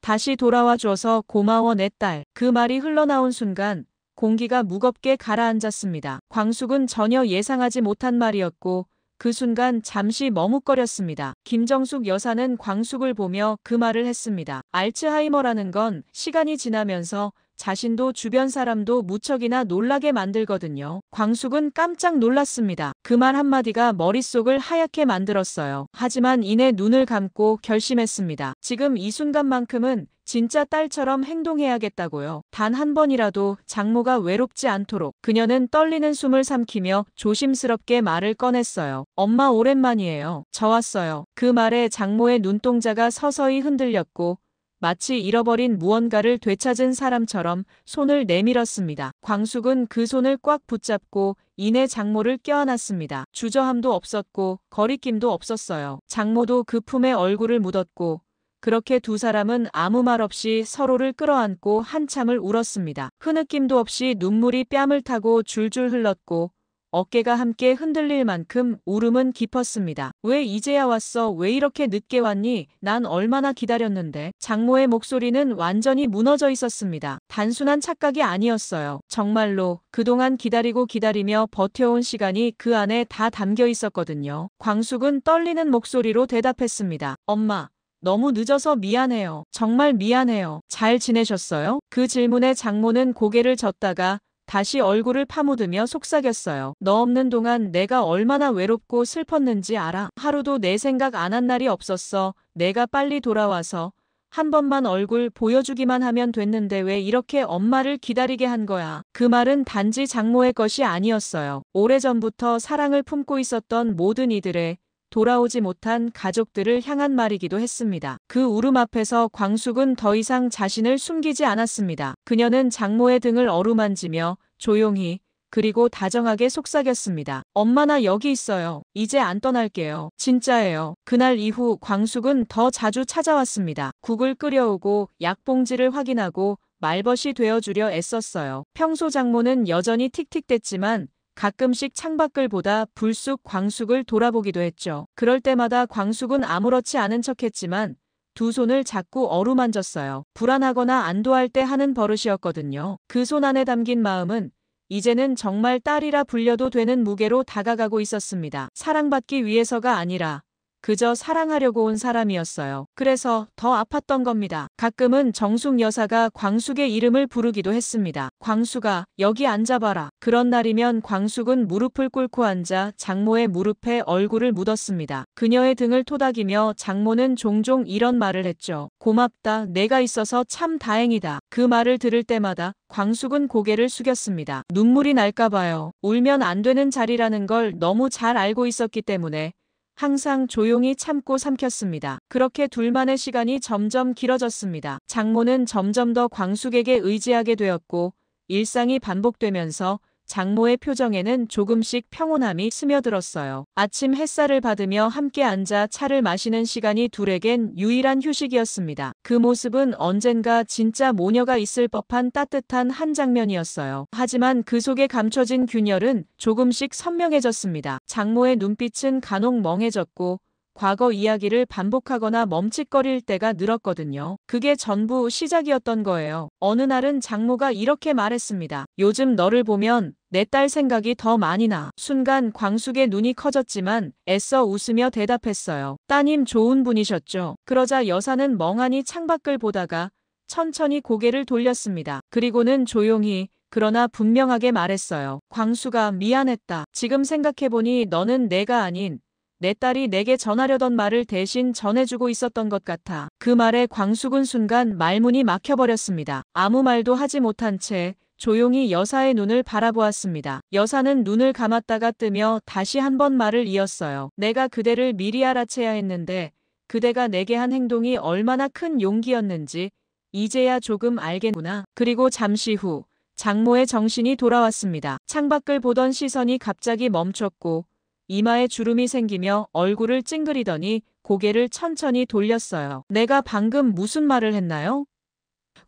다시 돌아와 줘서 고마워 내 딸. 그 말이 흘러나온 순간 공기가 무겁게 가라앉았습니다. 광숙은 전혀 예상하지 못한 말이었고 그 순간 잠시 머뭇거렸습니다. 김정숙 여사는 광숙을 보며 그 말을 했습니다. 알츠하이머라는 건 시간이 지나면서 자신도 주변 사람도 무척이나 놀라게 만들거든요. 광숙은 깜짝 놀랐습니다. 그 말 한마디가 머릿속을 하얗게 만들었어요. 하지만 이내 눈을 감고 결심했습니다. 지금 이 순간만큼은 진짜 딸처럼 행동해야겠다고요. 단 한 번이라도 장모가 외롭지 않도록. 그녀는 떨리는 숨을 삼키며 조심스럽게 말을 꺼냈어요. 엄마 오랜만이에요. 저 왔어요. 그 말에 장모의 눈동자가 서서히 흔들렸고 마치 잃어버린 무언가를 되찾은 사람처럼 손을 내밀었습니다. 광숙은 그 손을 꽉 붙잡고 이내 장모를 껴안았습니다. 주저함도 없었고 거리낌도 없었어요. 장모도 그 품에 얼굴을 묻었고 그렇게 두 사람은 아무 말 없이 서로를 끌어안고 한참을 울었습니다. 흐느낌도 없이 눈물이 뺨을 타고 줄줄 흘렀고 어깨가 함께 흔들릴 만큼 울음은 깊었습니다. 왜 이제야 왔어? 왜 이렇게 늦게 왔니? 난 얼마나 기다렸는데. 장모의 목소리는 완전히 무너져 있었습니다. 단순한 착각이 아니었어요. 정말로 그동안 기다리며 버텨온 시간이 그 안에 다 담겨 있었거든요. 광숙은 떨리는 목소리로 대답했습니다. 엄마. 너무 늦어서 미안해요. 정말 미안해요. 잘 지내셨어요? 그 질문에 장모는 고개를 젓다가 다시 얼굴을 파묻으며 속삭였어요. 너 없는 동안 내가 얼마나 외롭고 슬펐는지 알아? 하루도 내 생각 안 한 날이 없었어. 내가 빨리 돌아와서 한 번만 얼굴 보여주기만 하면 됐는데 왜 이렇게 엄마를 기다리게 한 거야? 그 말은 단지 장모의 것이 아니었어요. 오래전부터 사랑을 품고 있었던 모든 이들의 돌아오지 못한 가족들을 향한 말이기도 했습니다. 그 울음 앞에서 광숙은 더 이상 자신을 숨기지 않았습니다. 그녀는 장모의 등을 어루만지며 조용히 그리고 다정하게 속삭였습니다. 엄마 나 여기 있어요. 이제 안 떠날게요. 진짜예요. 그날 이후 광숙은 더 자주 찾아왔습니다. 국을 끓여오고 약봉지를 확인하고 말벗이 되어주려 애썼어요. 평소 장모는 여전히 틱틱댔지만 가끔씩 창밖을 보다 불쑥 광숙을 돌아보기도 했죠. 그럴 때마다 광숙은 아무렇지 않은 척했지만 두 손을 자꾸 어루만졌어요. 불안하거나 안도할 때 하는 버릇이었거든요. 그 손 안에 담긴 마음은 이제는 정말 딸이라 불려도 되는 무게로 다가가고 있었습니다. 사랑받기 위해서가 아니라 그저 사랑하려고 온 사람이었어요. 그래서 더 아팠던 겁니다. 가끔은 정숙 여사가 광숙의 이름을 부르기도 했습니다. 광숙아, 여기 앉아봐라. 그런 날이면 광숙은 무릎을 꿇고 앉아 장모의 무릎에 얼굴을 묻었습니다. 그녀의 등을 토닥이며 장모는 종종 이런 말을 했죠. 고맙다. 내가 있어서 참 다행이다. 그 말을 들을 때마다 광숙은 고개를 숙였습니다. 눈물이 날까봐요. 울면 안 되는 자리라는 걸 너무 잘 알고 있었기 때문에 항상 조용히 참고 삼켰습니다. 그렇게 둘만의 시간이 점점 길어졌습니다. 장모는 점점 더 광숙에게 의지하게 되었고 일상이 반복되면서 장모의 표정에는 조금씩 평온함이 스며들었어요. 아침 햇살을 받으며 함께 앉아 차를 마시는 시간이 둘에겐 유일한 휴식이었습니다. 그 모습은 언젠가 진짜 모녀가 있을 법한 따뜻한 한 장면이었어요. 하지만 그 속에 감춰진 균열은 조금씩 선명해졌습니다. 장모의 눈빛은 간혹 멍해졌고 과거 이야기를 반복하거나 멈칫거릴 때가 늘었거든요. 그게 전부 시작이었던 거예요. 어느 날은 장모가 이렇게 말했습니다. 요즘 너를 보면 내 딸 생각이 더 많이 나. 순간 광숙의 눈이 커졌지만 애써 웃으며 대답했어요. 따님 좋은 분이셨죠. 그러자 여사는 멍하니 창밖을 보다가 천천히 고개를 돌렸습니다. 그리고는 조용히 그러나 분명하게 말했어요. 광숙아 미안했다. 지금 생각해보니 너는 내가 아닌 내 딸이 내게 전하려던 말을 대신 전해주고 있었던 것 같아. 그 말에 광숙은 순간 말문이 막혀버렸습니다. 아무 말도 하지 못한 채 조용히 여사의 눈을 바라보았습니다. 여사는 눈을 감았다가 뜨며 다시 한 번 말을 이었어요. 내가 그대를 미리 알아채야 했는데 그대가 내게 한 행동이 얼마나 큰 용기였는지 이제야 조금 알겠구나. 그리고 잠시 후 장모의 정신이 돌아왔습니다. 창밖을 보던 시선이 갑자기 멈췄고 이마에 주름이 생기며 얼굴을 찡그리더니 고개를 천천히 돌렸어요. 내가 방금 무슨 말을 했나요?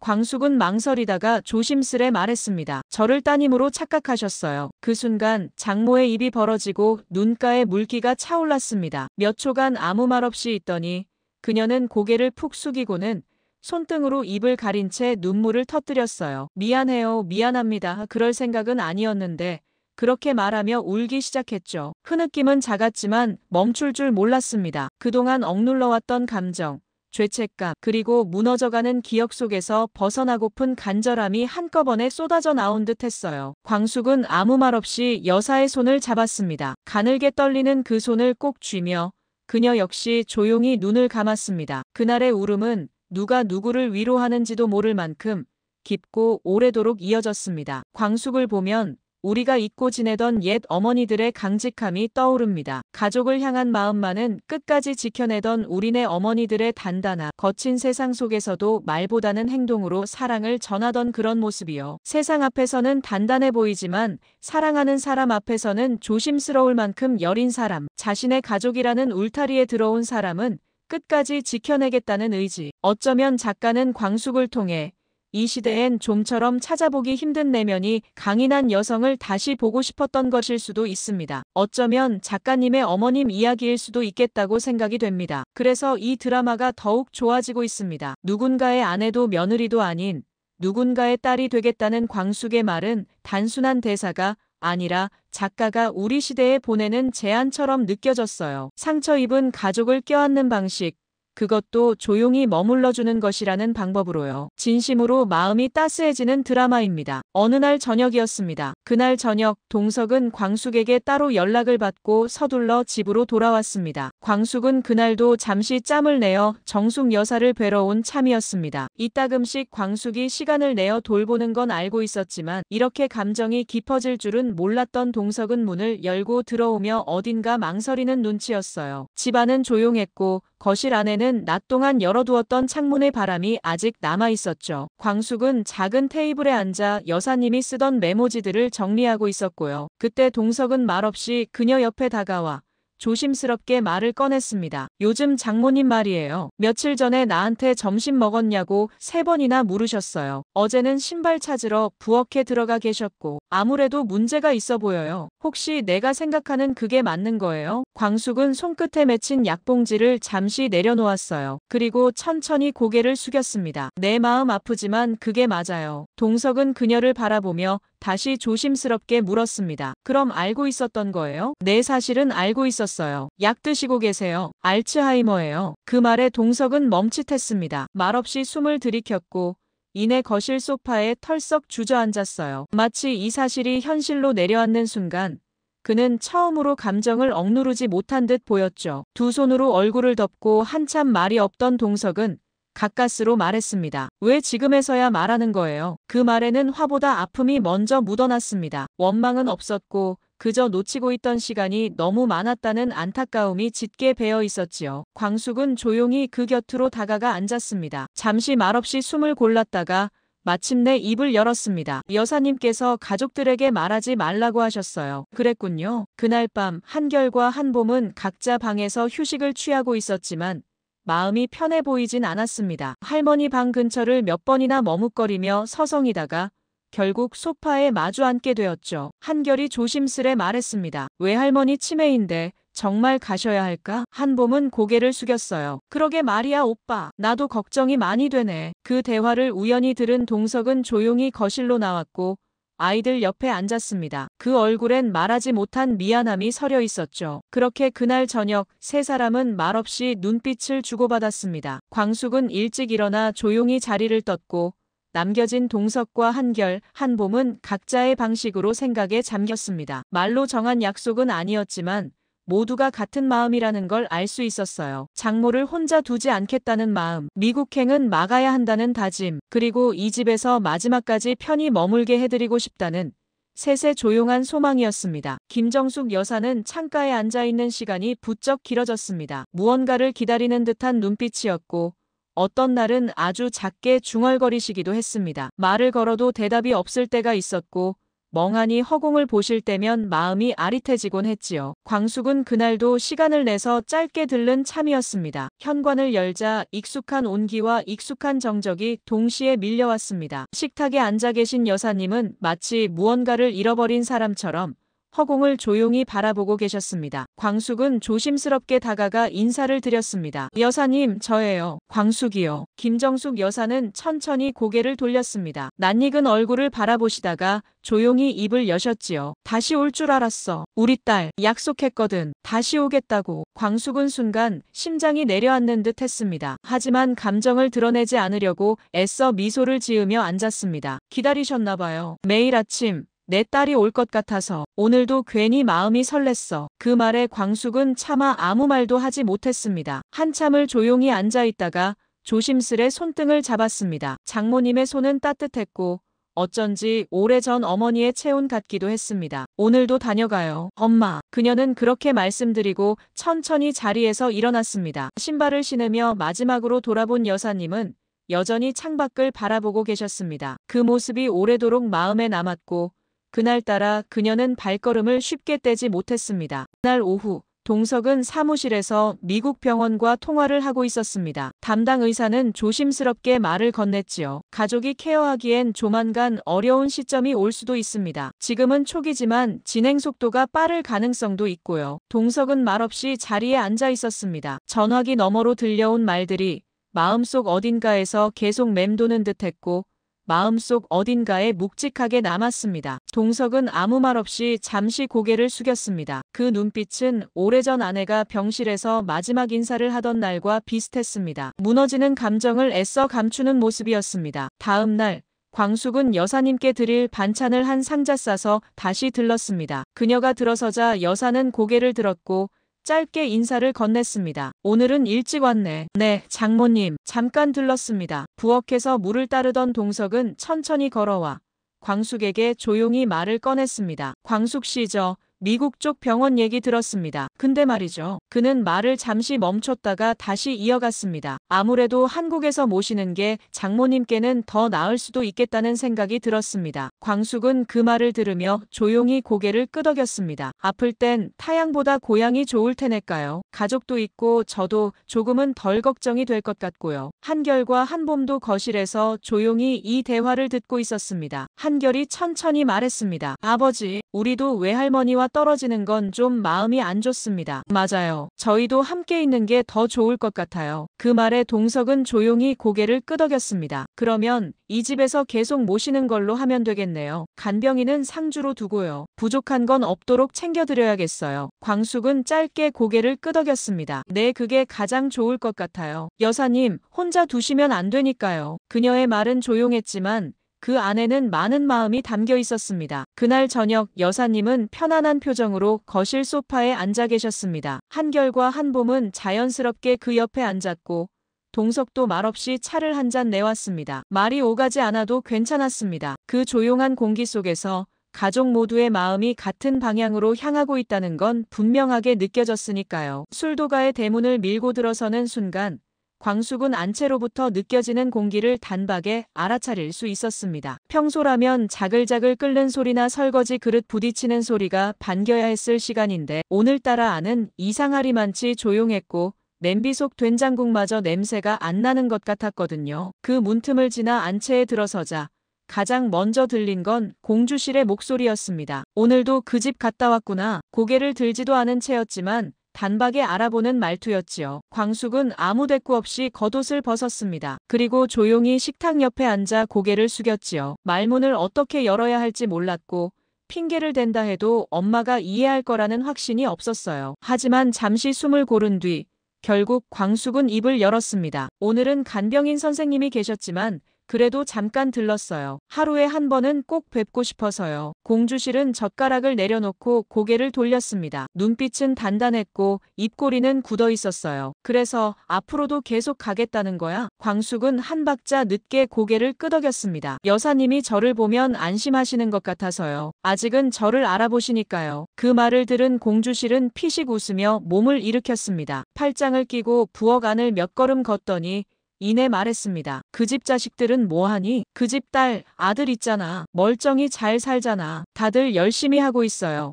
광숙은 망설이다가 조심스레 말했습니다. 저를 따님으로 착각하셨어요. 그 순간 장모의 입이 벌어지고 눈가에 물기가 차올랐습니다. 몇 초간 아무 말 없이 있더니 그녀는 고개를 푹 숙이고는 손등으로 입을 가린 채 눈물을 터뜨렸어요. 미안해요. 미안합니다. 그럴 생각은 아니었는데 그렇게 말하며 울기 시작했죠. 흐느낌은 작았지만 멈출 줄 몰랐습니다. 그동안 억눌러왔던 감정, 죄책감, 그리고 무너져가는 기억 속에서 벗어나고픈 간절함이 한꺼번에 쏟아져 나온 듯 했어요. 광숙은 아무 말 없이 여사의 손을 잡았습니다. 가늘게 떨리는 그 손을 꼭 쥐며 그녀 역시 조용히 눈을 감았습니다. 그날의 울음은 누가 누구를 위로하는지도 모를 만큼 깊고 오래도록 이어졌습니다. 광숙을 보면 우리가 잊고 지내던 옛 어머니들의 강직함이 떠오릅니다. 가족을 향한 마음만은 끝까지 지켜내던 우리네 어머니들의 단단함, 거친 세상 속에서도 말보다는 행동으로 사랑을 전하던 그런 모습이요. 세상 앞에서는 단단해 보이지만 사랑하는 사람 앞에서는 조심스러울 만큼 여린 사람, 자신의 가족이라는 울타리에 들어온 사람은 끝까지 지켜내겠다는 의지. 어쩌면 작가는 광숙을 통해 이 시대엔 좀처럼 찾아보기 힘든 내면이 강인한 여성을 다시 보고 싶었던 것일 수도 있습니다. 어쩌면 작가님의 어머님 이야기일 수도 있겠다고 생각이 됩니다. 그래서 이 드라마가 더욱 좋아지고 있습니다. 누군가의 아내도 며느리도 아닌 누군가의 딸이 되겠다는 광숙의 말은 단순한 대사가 아니라 작가가 우리 시대에 보내는 제안처럼 느껴졌어요. 상처 입은 가족을 껴안는 방식, 그것도 조용히 머물러주는 것이라는 방법으로요. 진심으로 마음이 따스해지는 드라마입니다. 어느 날 저녁이었습니다. 그날 저녁 동석은 광숙에게 따로 연락을 받고 서둘러 집으로 돌아왔습니다. 광숙은 그날도 잠시 짬을 내어 정숙 여사를 뵈러 온 참이었습니다. 이따금씩 광숙이 시간을 내어 돌보는 건 알고 있었지만 이렇게 감정이 깊어질 줄은 몰랐던 동석은 문을 열고 들어오며 어딘가 망설이는 눈치였어요. 집안은 조용했고 거실 안에는 낮 동안 열어두었던 창문의 바람이 아직 남아있었죠. 광숙은 작은 테이블에 앉아 여사님이 쓰던 메모지들을 정리하고 있었고요. 그때 동석은 말없이 그녀 옆에 다가와 조심스럽게 말을 꺼냈습니다. 요즘 장모님 말이에요. 며칠 전에 나한테 점심 먹었냐고 3번이나 물으셨어요. 어제는 신발 찾으러 부엌에 들어가 계셨고 아무래도 문제가 있어 보여요. 혹시 내가 생각하는 그게 맞는 거예요? 광숙은 손끝에 맺힌 약봉지를 잠시 내려놓았어요. 그리고 천천히 고개를 숙였습니다. 내 마음 아프지만 그게 맞아요. 동석은 그녀를 바라보며 다시 조심스럽게 물었습니다. 그럼 알고 있었던 거예요? 네, 사실은 알고 있었어요. 약 드시고 계세요. 알츠하이머예요. 그 말에 동석은 멈칫했습니다. 말없이 숨을 들이켰고 이내 거실 소파에 털썩 주저앉았어요. 마치 이 사실이 현실로 내려앉는 순간 그는 처음으로 감정을 억누르지 못한 듯 보였죠. 두 손으로 얼굴을 덮고 한참 말이 없던 동석은 가까스로 말했습니다. 왜 지금에서야 말하는 거예요? 그 말에는 화보다 아픔이 먼저 묻어났습니다. 원망은 없었고 그저 놓치고 있던 시간이 너무 많았다는 안타까움이 짙게 배어 있었지요. 광숙은 조용히 그 곁으로 다가가 앉았습니다. 잠시 말없이 숨을 골랐다가 마침내 입을 열었습니다. 여사님께서 가족들에게 말하지 말라고 하셨어요. 그랬군요. 그날 밤 한결과 한봄은 각자 방에서 휴식을 취하고 있었지만 마음이 편해 보이진 않았습니다. 할머니 방 근처를 몇 번이나 머뭇거리며 서성이다가 결국 소파에 마주 앉게 되었죠. 한결이 조심스레 말했습니다. 외할머니 치매인데 정말 가셔야 할까? 한봄은 고개를 숙였어요. 그러게 말이야 오빠. 나도 걱정이 많이 되네. 그 대화를 우연히 들은 동석은 조용히 거실로 나왔고 아이들 옆에 앉았습니다. 그 얼굴엔 말하지 못한 미안함이 서려 있었죠. 그렇게 그날 저녁 세 사람은 말없이 눈빛을 주고받았습니다. 광숙은 일찍 일어나 조용히 자리를 떴고 남겨진 동석과 한결, 한봄은 각자의 방식으로 생각에 잠겼습니다. 말로 정한 약속은 아니었지만 모두가 같은 마음이라는 걸 알 수 있었어요. 장모를 혼자 두지 않겠다는 마음, 미국행은 막아야 한다는 다짐, 그리고 이 집에서 마지막까지 편히 머물게 해드리고 싶다는 셋의 조용한 소망이었습니다. 김정숙 여사는 창가에 앉아있는 시간이 부쩍 길어졌습니다. 무언가를 기다리는 듯한 눈빛이었고 어떤 날은 아주 작게 중얼거리시기도 했습니다. 말을 걸어도 대답이 없을 때가 있었고 멍하니 허공을 보실 때면 마음이 아릿해지곤 했지요. 광숙은 그날도 시간을 내서 짧게 들른 참이었습니다. 현관을 열자 익숙한 온기와 익숙한 정적이 동시에 밀려왔습니다. 식탁에 앉아 계신 여사님은 마치 무언가를 잃어버린 사람처럼 허공을 조용히 바라보고 계셨습니다. 광숙은 조심스럽게 다가가 인사를 드렸습니다. 여사님, 저예요. 광숙이요. 김정숙 여사는 천천히 고개를 돌렸습니다. 낯익은 얼굴을 바라보시다가 조용히 입을 여셨지요. 다시 올 줄 알았어. 우리 딸 약속했거든. 다시 오겠다고. 광숙은 순간 심장이 내려앉는 듯 했습니다. 하지만 감정을 드러내지 않으려고 애써 미소를 지으며 앉았습니다. 기다리셨나 봐요. 매일 아침 내 딸이 올 것 같아서. 오늘도 괜히 마음이 설렜어. 그 말에 광숙은 차마 아무 말도 하지 못했습니다. 한참을 조용히 앉아 있다가 조심스레 손등을 잡았습니다. 장모님의 손은 따뜻했고 어쩐지 오래전 어머니의 체온 같기도 했습니다. 오늘도 다녀가요. 엄마. 그녀는 그렇게 말씀드리고 천천히 자리에서 일어났습니다. 신발을 신으며 마지막으로 돌아본 여사님은 여전히 창밖을 바라보고 계셨습니다. 그 모습이 오래도록 마음에 남았고 그날따라 그녀는 발걸음을 쉽게 떼지 못했습니다. 그날 오후 동석은 사무실에서 미국 병원과 통화를 하고 있었습니다. 담당 의사는 조심스럽게 말을 건넸지요. 가족이 케어하기엔 조만간 어려운 시점이 올 수도 있습니다. 지금은 초기지만 진행 속도가 빠를 가능성도 있고요. 동석은 말없이 자리에 앉아 있었습니다. 전화기 너머로 들려온 말들이 마음속 어딘가에서 계속 맴도는 듯했고 마음속 어딘가에 묵직하게 남았습니다. 동석은 아무 말 없이 잠시 고개를 숙였습니다. 그 눈빛은 오래전 아내가 병실에서 마지막 인사를 하던 날과 비슷했습니다. 무너지는 감정을 애써 감추는 모습이었습니다. 다음 날 광숙은 여사님께 드릴 반찬을 한 상자 싸서 다시 들렀습니다. 그녀가 들어서자 여사는 고개를 들었고 짧게 인사를 건넸습니다. 오늘은 일찍 왔네. 네, 장모님. 잠깐 들렀습니다. 부엌에서 물을 따르던 동석은 천천히 걸어와 광숙에게 조용히 말을 꺼냈습니다. 광숙 씨죠. 미국 쪽 병원 얘기 들었습니다. 근데 말이죠. 그는 말을 잠시 멈췄다가 다시 이어갔습니다. 아무래도 한국에서 모시는 게 장모님께는 더 나을 수도 있겠다는 생각이 들었습니다. 광숙은 그 말을 들으며 조용히 고개를 끄덕였습니다. 아플 땐 타양보다 고향이 좋을 테니까요. 가족도 있고 저도 조금은 덜 걱정이 될 것 같고요. 한결과 한봄도 거실에서 조용히 이 대화를 듣고 있었습니다. 한결이 천천히 말했습니다. 아버지, 우리도 외할머니와 떨어지는 건 좀 마음이 안 좋습니다. 맞아요. 저희도 함께 있는 게 더 좋을 것 같아요. 그 말에 동석은 조용히 고개를 끄덕였습니다. 그러면 이 집에서 계속 모시는 걸로 하면 되겠네요. 간병인은 상주로 두고요. 부족한 건 없도록 챙겨드려야겠어요. 광숙은 짧게 고개를 끄덕였습니다. 네, 그게 가장 좋을 것 같아요. 여사님, 혼자 두시면 안 되니까요. 그녀의 말은 조용했지만 그 안에는 많은 마음이 담겨 있었습니다. 그날 저녁 여사님은 편안한 표정으로 거실 소파에 앉아 계셨습니다. 한결과 한봄은 자연스럽게 그 옆에 앉았고 동석도 말없이 차를 한 잔 내왔습니다. 말이 오가지 않아도 괜찮았습니다. 그 조용한 공기 속에서 가족 모두의 마음이 같은 방향으로 향하고 있다는 건 분명하게 느껴졌으니까요. 술도가의 대문을 밀고 들어서는 순간 광숙은 안채로부터 느껴지는 공기를 단박에 알아차릴 수 있었습니다. 평소라면 자글자글 끓는 소리나 설거지 그릇 부딪히는 소리가 반겨야 했을 시간인데 오늘따라 안은 이상하리만치 조용했고 냄비 속 된장국마저 냄새가 안 나는 것 같았거든요. 그 문틈을 지나 안채에 들어서자 가장 먼저 들린 건 공주실의 목소리였습니다. 오늘도 그 집 갔다 왔구나. 고개를 들지도 않은 채였지만 단박에 알아보는 말투였지요. 광숙은 아무 대꾸 없이 겉옷을 벗었습니다. 그리고 조용히 식탁 옆에 앉아 고개를 숙였지요. 말문을 어떻게 열어야 할지 몰랐고 핑계를 댄다 해도 엄마가 이해할 거라는 확신이 없었어요. 하지만 잠시 숨을 고른 뒤 결국 광숙은 입을 열었습니다. 오늘은 간병인 선생님이 계셨지만 그래도 잠깐 들렀어요. 하루에 한 번은 꼭 뵙고 싶어서요. 공주실은 젓가락을 내려놓고 고개를 돌렸습니다. 눈빛은 단단했고 입꼬리는 굳어 있었어요. 그래서 앞으로도 계속 가겠다는 거야? 광숙은 한 박자 늦게 고개를 끄덕였습니다. 여사님이 저를 보면 안심하시는 것 같아서요. 아직은 저를 알아보시니까요. 그 말을 들은 공주실은 피식 웃으며 몸을 일으켰습니다. 팔짱을 끼고 부엌 안을 몇 걸음 걷더니 이내 말했습니다. 그 집 자식들은 뭐하니? 그 집 딸, 아들 있잖아. 멀쩡히 잘 살잖아. 다들 열심히 하고 있어요.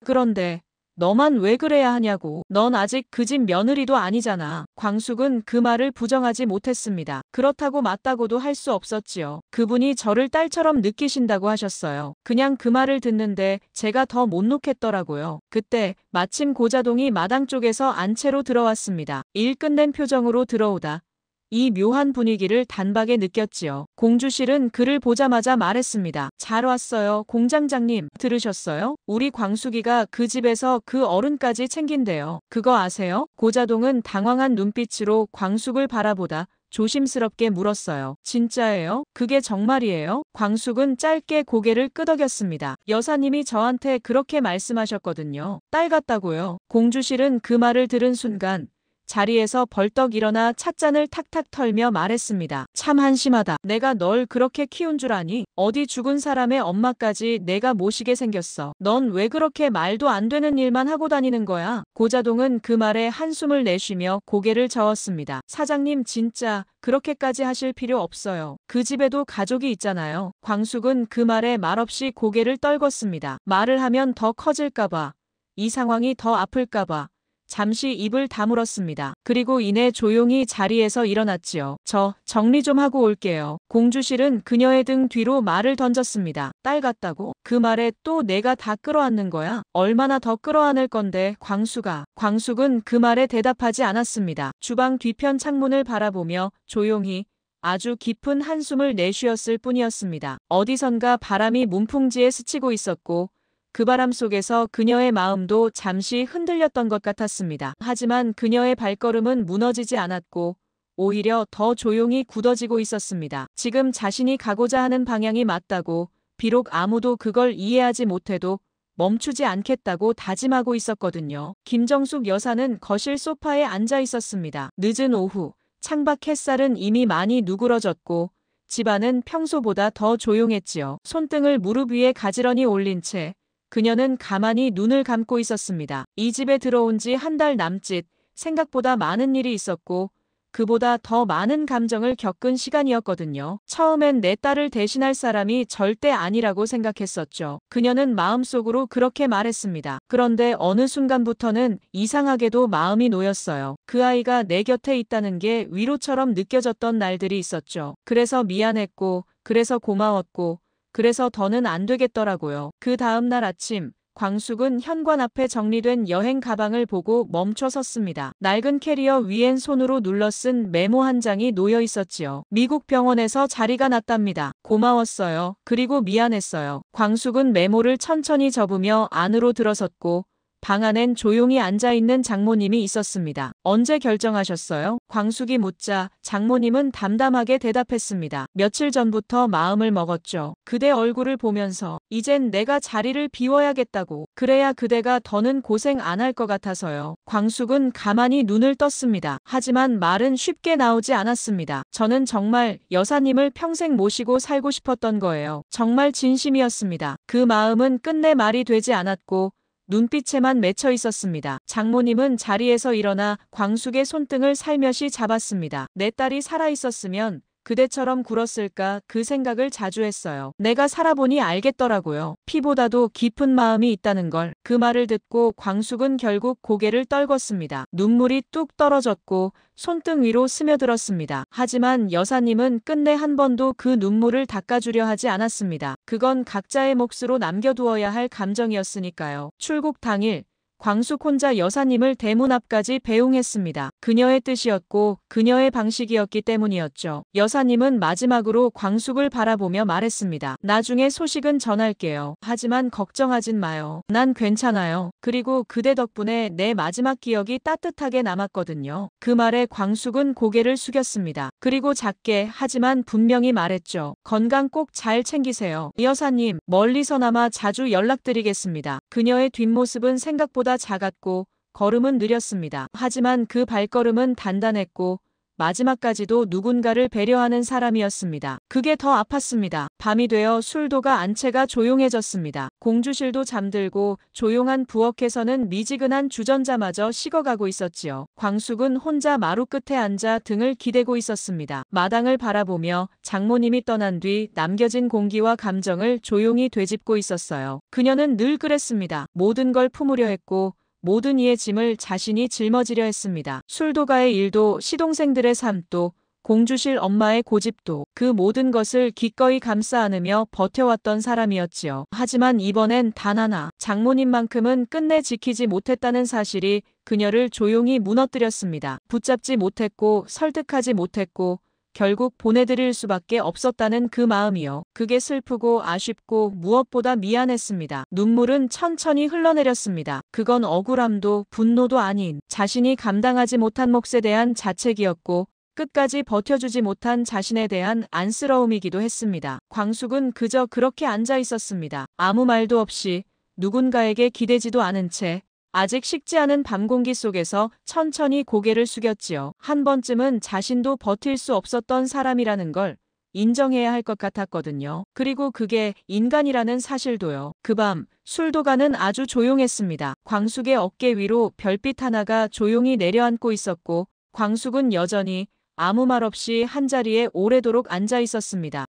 그런데 너만 왜 그래야 하냐고. 넌 아직 그 집 며느리도 아니잖아. 광숙은 그 말을 부정하지 못했습니다. 그렇다고 맞다고도 할 수 없었지요. 그분이 저를 딸처럼 느끼신다고 하셨어요. 그냥 그 말을 듣는데 제가 더 못 놓겠더라고요. 그때 마침 고자동이 마당 쪽에서 안채로 들어왔습니다. 일 끝낸 표정으로 들어오다 이 묘한 분위기를 단박에 느꼈지요. 공주실은 그를 보자마자 말했습니다. 잘 왔어요, 공장장님. 들으셨어요? 우리 광숙이가 그 집에서 그 어른까지 챙긴대요. 그거 아세요? 고자동은 당황한 눈빛으로 광숙을 바라보다 조심스럽게 물었어요. 진짜예요? 그게 정말이에요? 광숙은 짧게 고개를 끄덕였습니다. 여사님이 저한테 그렇게 말씀하셨거든요. 딸 같다고요. 공주실은 그 말을 들은 순간 자리에서 벌떡 일어나 찻잔을 탁탁 털며 말했습니다. 참 한심하다. 내가 널 그렇게 키운 줄 아니? 어디 죽은 사람의 엄마까지 내가 모시게 생겼어. 넌 왜 그렇게 말도 안 되는 일만 하고 다니는 거야? 고자동은 그 말에 한숨을 내쉬며 고개를 저었습니다. 사장님 진짜 그렇게까지 하실 필요 없어요. 그 집에도 가족이 있잖아요. 광숙은 그 말에 말없이 고개를 떨궜습니다. 말을 하면 더 커질까봐, 이 상황이 더 아플까봐 잠시 입을 다물었습니다. 그리고 이내 조용히 자리에서 일어났지요. 저 정리 좀 하고 올게요. 공주실은 그녀의 등 뒤로 말을 던졌습니다. 딸 같다고? 그 말에 또 내가 다 끌어안는 거야? 얼마나 더 끌어안을 건데 광수가. 광숙은 그 말에 대답하지 않았습니다. 주방 뒤편 창문을 바라보며 조용히 아주 깊은 한숨을 내쉬었을 뿐이었습니다. 어디선가 바람이 문풍지에 스치고 있었고 그 바람 속에서 그녀의 마음도 잠시 흔들렸던 것 같았습니다. 하지만 그녀의 발걸음은 무너지지 않았고 오히려 더 조용히 굳어지고 있었습니다. 지금 자신이 가고자 하는 방향이 맞다고, 비록 아무도 그걸 이해하지 못해도 멈추지 않겠다고 다짐하고 있었거든요. 김정숙 여사는 거실 소파에 앉아 있었습니다. 늦은 오후, 창밖 햇살은 이미 많이 누그러졌고 집안은 평소보다 더 조용했지요. 손등을 무릎 위에 가지런히 올린 채 그녀는 가만히 눈을 감고 있었습니다. 이 집에 들어온 지 한 달 남짓, 생각보다 많은 일이 있었고 그보다 더 많은 감정을 겪은 시간이었거든요. 처음엔 내 딸을 대신할 사람이 절대 아니라고 생각했었죠. 그녀는 마음속으로 그렇게 말했습니다. 그런데 어느 순간부터는 이상하게도 마음이 놓였어요. 그 아이가 내 곁에 있다는 게 위로처럼 느껴졌던 날들이 있었죠. 그래서 미안했고, 그래서 고마웠고, 그래서 더는 안 되겠더라고요. 그 다음 날 아침, 광숙은 현관 앞에 정리된 여행 가방을 보고 멈춰 섰습니다. 낡은 캐리어 위엔 손으로 눌러 쓴 메모 한 장이 놓여 있었지요. 미국 병원에서 자리가 났답니다. 고마웠어요. 그리고 미안했어요. 광숙은 메모를 천천히 접으며 안으로 들어섰고 방 안엔 조용히 앉아있는 장모님이 있었습니다. 언제 결정하셨어요? 광숙이 묻자 장모님은 담담하게 대답했습니다. 며칠 전부터 마음을 먹었죠. 그대 얼굴을 보면서 이젠 내가 자리를 비워야겠다고. 그래야 그대가 더는 고생 안 할 것 같아서요. 광숙은 가만히 눈을 떴습니다. 하지만 말은 쉽게 나오지 않았습니다. 저는 정말 여사님을 평생 모시고 살고 싶었던 거예요. 정말 진심이었습니다. 그 마음은 끝내 말이 되지 않았고 눈빛에만 맺혀 있었습니다. 장모님은 자리에서 일어나 광숙의 손등을 살며시 잡았습니다. 내 딸이 살아있었으면 그대처럼 굴었을까 그 생각을 자주 했어요. 내가 살아보니 알겠더라고요. 피보다도 깊은 마음이 있다는 걸. 그 말을 듣고 광숙은 결국 고개를 떨궜습니다. 눈물이 뚝 떨어졌고 손등 위로 스며들었습니다. 하지만 여사님은 끝내 한 번도 그 눈물을 닦아주려 하지 않았습니다. 그건 각자의 몫으로 남겨두어야 할 감정이었으니까요. 출국 당일 광숙 혼자 여사님을 대문 앞까지 배웅했습니다. 그녀의 뜻이었고 그녀의 방식이었기 때문이었죠. 여사님은 마지막으로 광숙을 바라보며 말했습니다. 나중에 소식은 전할게요. 하지만 걱정하진 마요. 난 괜찮아요. 그리고 그대 덕분에 내 마지막 기억이 따뜻하게 남았거든요. 그 말에 광숙은 고개를 숙였습니다. 그리고 작게 하지만 분명히 말했죠. 건강 꼭 잘 챙기세요. 여사님, 멀리서나마 자주 연락드리겠습니다. 그녀의 뒷모습은 생각보다 작았고 걸음은 느렸습니다. 하지만 그 발걸음은 단단했고 마지막까지도 누군가를 배려하는 사람이었습니다. 그게 더 아팠습니다. 밤이 되어 술도가 안채가 조용해졌습니다. 공주실도 잠들고 조용한 부엌에서는 미지근한 주전자마저 식어가고 있었지요. 광숙은 혼자 마루 끝에 앉아 등을 기대고 있었습니다. 마당을 바라보며 장모님이 떠난 뒤 남겨진 공기와 감정을 조용히 되짚고 있었어요. 그녀는 늘 그랬습니다. 모든 걸 품으려 했고 모든 이의 짐을 자신이 짊어지려 했습니다. 술도가의 일도 시동생들의 삶도 공주실 엄마의 고집도 그 모든 것을 기꺼이 감싸 안으며 버텨왔던 사람이었지요. 하지만 이번엔 단 하나 장모님만큼은 끝내 지키지 못했다는 사실이 그녀를 조용히 무너뜨렸습니다. 붙잡지 못했고 설득하지 못했고 결국 보내드릴 수밖에 없었다는 그 마음이요. 그게 슬프고 아쉽고 무엇보다 미안했습니다. 눈물은 천천히 흘러내렸습니다. 그건 억울함도 분노도 아닌 자신이 감당하지 못한 몫에 대한 자책이었고 끝까지 버텨주지 못한 자신에 대한 안쓰러움이기도 했습니다. 광숙은 그저 그렇게 앉아 있었습니다. 아무 말도 없이 누군가에게 기대지도 않은 채 아직 식지 않은 밤 공기 속에서 천천히 고개를 숙였지요. 한 번쯤은 자신도 버틸 수 없었던 사람이라는 걸 인정해야 할 것 같았거든요. 그리고 그게 인간이라는 사실도요. 그 밤 술도가는 아주 조용했습니다. 광숙의 어깨 위로 별빛 하나가 조용히 내려앉고 있었고 광숙은 여전히 아무 말 없이 한자리에 오래도록 앉아 있었습니다.